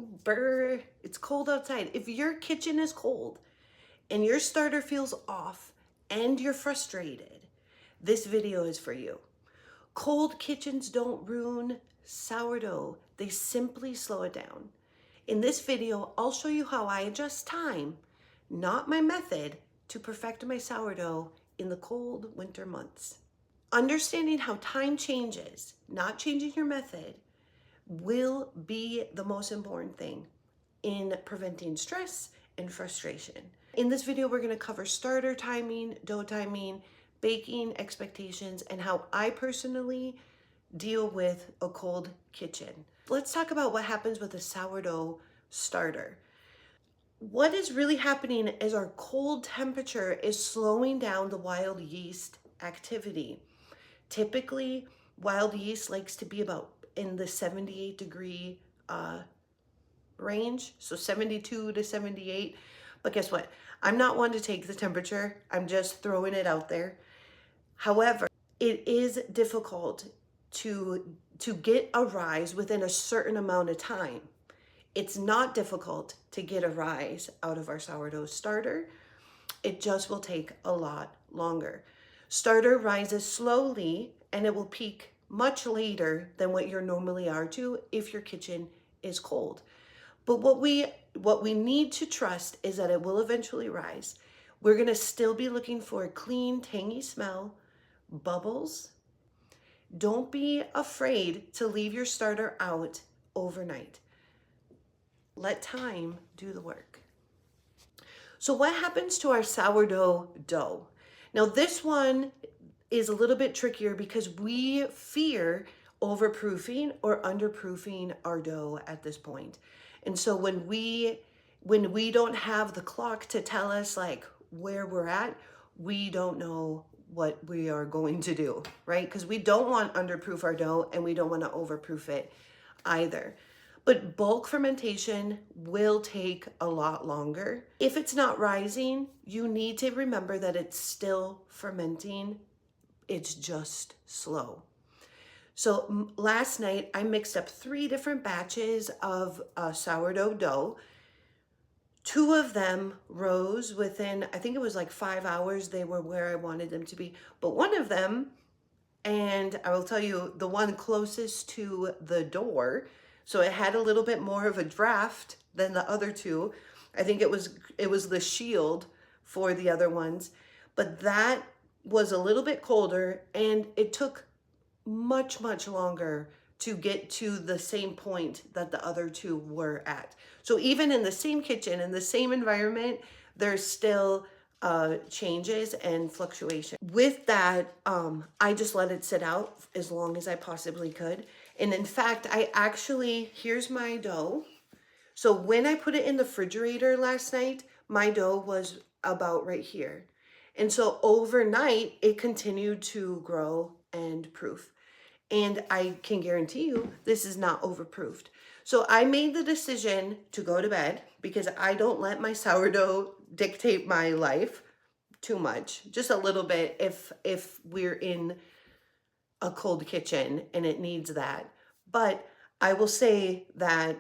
Brr, it's cold outside. If your kitchen is cold and your starter feels off and you're frustrated, this video is for you. Cold kitchens don't ruin sourdough. They simply slow it down. In this video, I'll show you how I adjust time, not my method, to perfect my sourdough in the cold winter months. Understanding how time changes, not changing your method, will be the most important thing in preventing stress and frustration. In this video, we're going to cover starter timing, dough timing, baking expectations, and how I personally deal with a cold kitchen. Let's talk about what happens with a sourdough starter. What is really happening is our cold temperature is slowing down the wild yeast activity. Typically, wild yeast likes to be about in the 78-degree range, so 72 to 78. But guess what? I'm not one to take the temperature. I'm just throwing it out there. However, it is difficult to get a rise within a certain amount of time. It's not difficult to get a rise out of our sourdough starter. It just will take a lot longer. Starter rises slowly and it will peak much later than what you're normally are to if your kitchen is cold. But what we need to trust is that it will eventually rise. We're going to still be looking for a clean, tangy smell, bubbles. Don't be afraid to leave your starter out overnight. Let time do the work. So what happens to our sourdough dough? Now this one is a little bit trickier because we fear overproofing or underproofing our dough at this point. And so when we don't have the clock to tell us like where we're at, we don't know what we are going to do, right? Because we don't want underproof our dough and we don't want to overproof it either. But bulk fermentation will take a lot longer. If it's not rising, you need to remember that it's still fermenting. It's just slow. So last night I mixed up 3 different batches of sourdough dough. 2 of them rose within, I think it was like 5 hours. They were where I wanted them to be. But one of them, and I will tell you, the one closest to the door, so it had a little bit more of a draft than the other 2. I think it was the shield for the other ones, but that was a little bit colder and it took much longer to get to the same point that the other 2 were at. So even in the same kitchen, in the same environment, there's still changes and fluctuation. With that, I just let it sit out as long as I possibly could. And in fact, here's my dough. So when I put it in the refrigerator last night, my dough was about right here. And so overnight, it continued to grow and proof. And I can guarantee you this is not overproofed. So I made the decision to go to bed because I don't let my sourdough dictate my life too much, just a little bit if we're in a cold kitchen and it needs that. But I will say that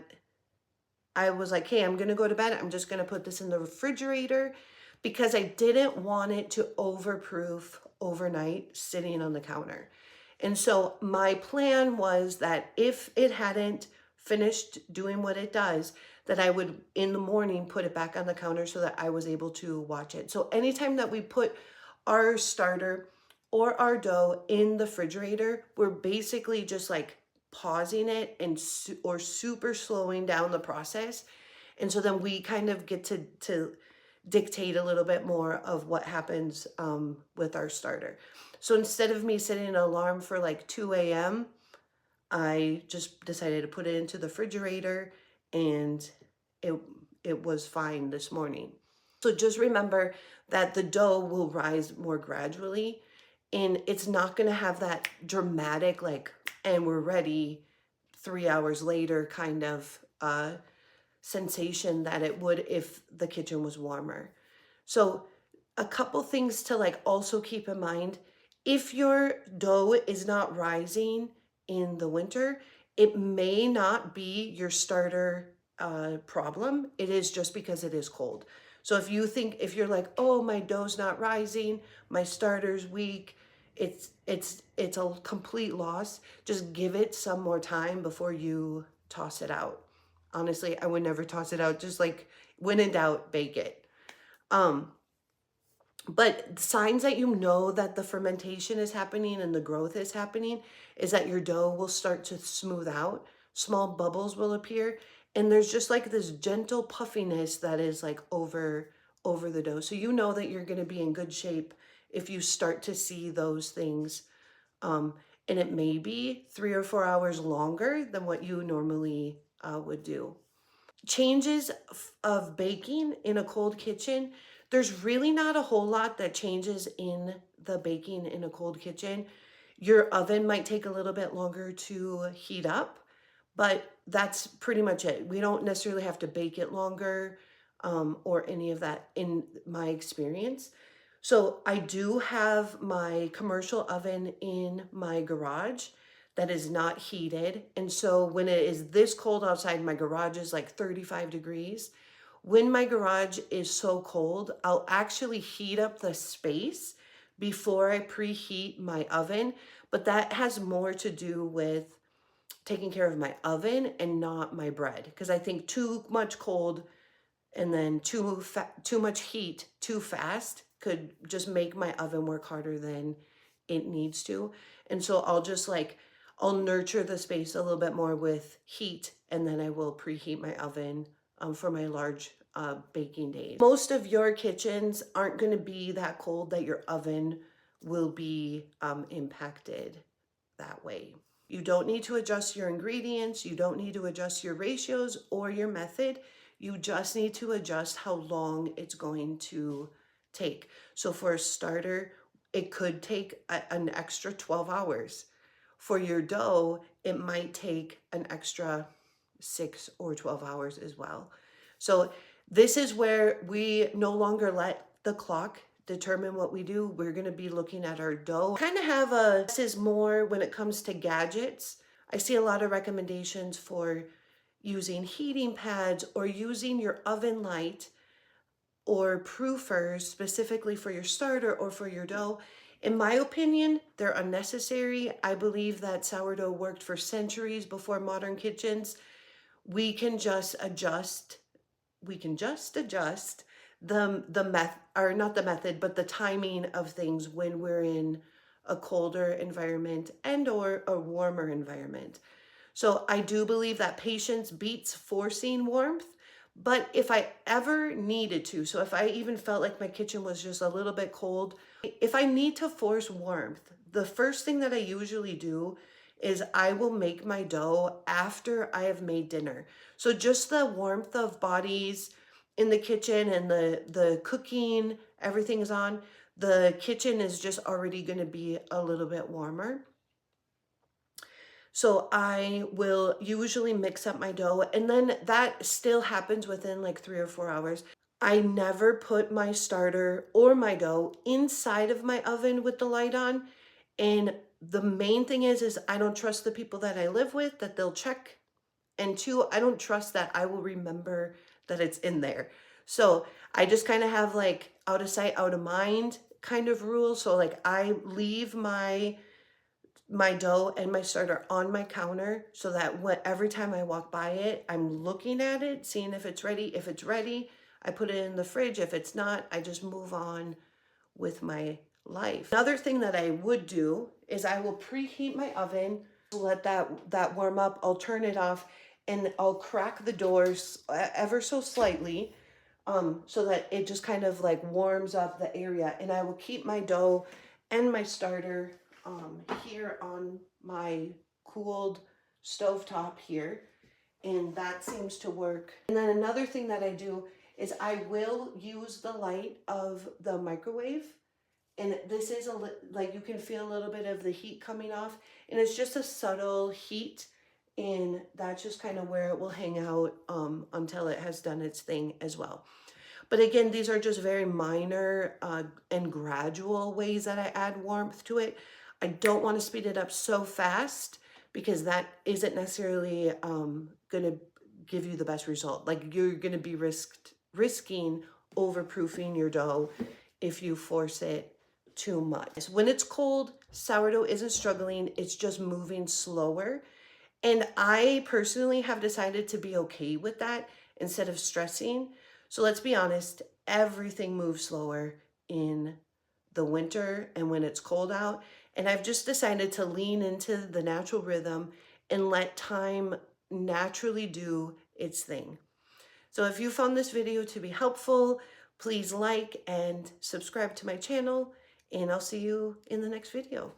I was like, hey, I'm going to go to bed. I'm just going to put this in the refrigerator because I didn't want it to overproof overnight sitting on the counter. And so my plan was that if it hadn't finished doing what it does, that I would in the morning put it back on the counter so that I was able to watch it. So anytime that we put our starter or our dough in the refrigerator, we're basically just like pausing it and or super slowing down the process. And so then we kind of get to dictate a little bit more of what happens with our starter. So instead of me setting an alarm for like 2 a.m., I just decided to put it into the refrigerator and it was fine this morning. So just remember that the dough will rise more gradually and it's not going to have that dramatic like, and we're ready 3 hours later kind of sensation that it would if the kitchen was warmer. So a couple things to like also keep in mind. If your dough is not rising in the winter, it may not be your starter problem. It is just because it is cold. So if you're like, oh, my dough's not rising, my starter's weak, it's a complete loss. Just give it some more time before you toss it out. Honestly, I would never toss it out. Just like when in doubt, bake it. Um, but signs that you know that the fermentation is happening and the growth is happening is that your dough will start to smooth out. Small bubbles will appear, and there's just like this gentle puffiness that is like over the dough. So you know that you're going to be in good shape if you start to see those things. Um, and it may be 3 or 4 hours longer than what you normally would do. Changes of baking in a cold kitchen, there's really not a whole lot that changes in the baking in a cold kitchen. Your oven might take a little bit longer to heat up, but that's pretty much it. We don't necessarily have to bake it longer or any of that in my experience. So I do have my commercial oven in my garage that is not heated. And so when it is this cold outside, my garage is like 35 degrees. When my garage is so cold, I'll actually heat up the space before I preheat my oven. But that has more to do with taking care of my oven and not my bread. Because I think too much cold and then too much heat too fast could just make my oven work harder than it needs to. And so I'll nurture the space a little bit more with heat, and then I will preheat my oven for my large baking days. Most of your kitchens aren't going to be that cold that your oven will be impacted that way. You don't need to adjust your ingredients. You don't need to adjust your ratios or your method. You just need to adjust how long it's going to take. So for a starter, it could take an extra 12 hours. For your dough, it might take an extra 6 or 12 hours as well. So this is where we no longer let the clock determine what we do. We're going to be looking at our dough. This is more when it comes to gadgets. I see a lot of recommendations for using heating pads or using your oven light or proofers specifically for your starter or for your dough. In my opinion, they're unnecessary. I believe that sourdough worked for centuries before modern kitchens. We can just adjust the method, or not the method, but the timing of things when we're in a colder environment and or a warmer environment. So I do believe that patience beats forcing warmth. But if I ever needed to, so if I even felt like my kitchen was just a little bit cold, if I need to force warmth, the first thing that I usually do is I will make my dough after I have made dinner. So just the warmth of bodies in the kitchen and the cooking, everything is on. The kitchen is just already going to be a little bit warmer. So I will usually mix up my dough, and then that still happens within like 3 or 4 hours. I never put my starter or my dough inside of my oven with the light on. And the main thing is I don't trust the people that I live with that they'll check. And two, I don't trust that I will remember that it's in there. So I just kind of have like out of sight, out of mind kind of rule. So like I leave my dough and my starter on my counter so that every time I walk by it, I'm looking at it, seeing if it's ready. If it's ready, I put it in the fridge. If it's not, I just move on with my life. Another thing that I would do is I will preheat my oven, let that warm up. I'll turn it off and I'll crack the doors ever so slightly so that it just kind of like warms up the area. And I will keep my dough and my starter here on my cooled stovetop here, and that seems to work. And then another thing that I do is I will use the light of the microwave, and this is like you can feel a little bit of the heat coming off, and it's just a subtle heat, and that's just kind of where it will hang out until it has done its thing as well. But again, these are just very minor and gradual ways that I add warmth to it. I don't want to speed it up so fast because that isn't necessarily going to give you the best result. Like, you're going to be risking overproofing your dough if you force it too much. When it's cold, sourdough isn't struggling, it's just moving slower. And I personally have decided to be okay with that instead of stressing. So let's be honest, everything moves slower in the winter and when it's cold out. And I've just decided to lean into the natural rhythm and let time naturally do its thing. So if you found this video to be helpful, please like and subscribe to my channel, and I'll see you in the next video.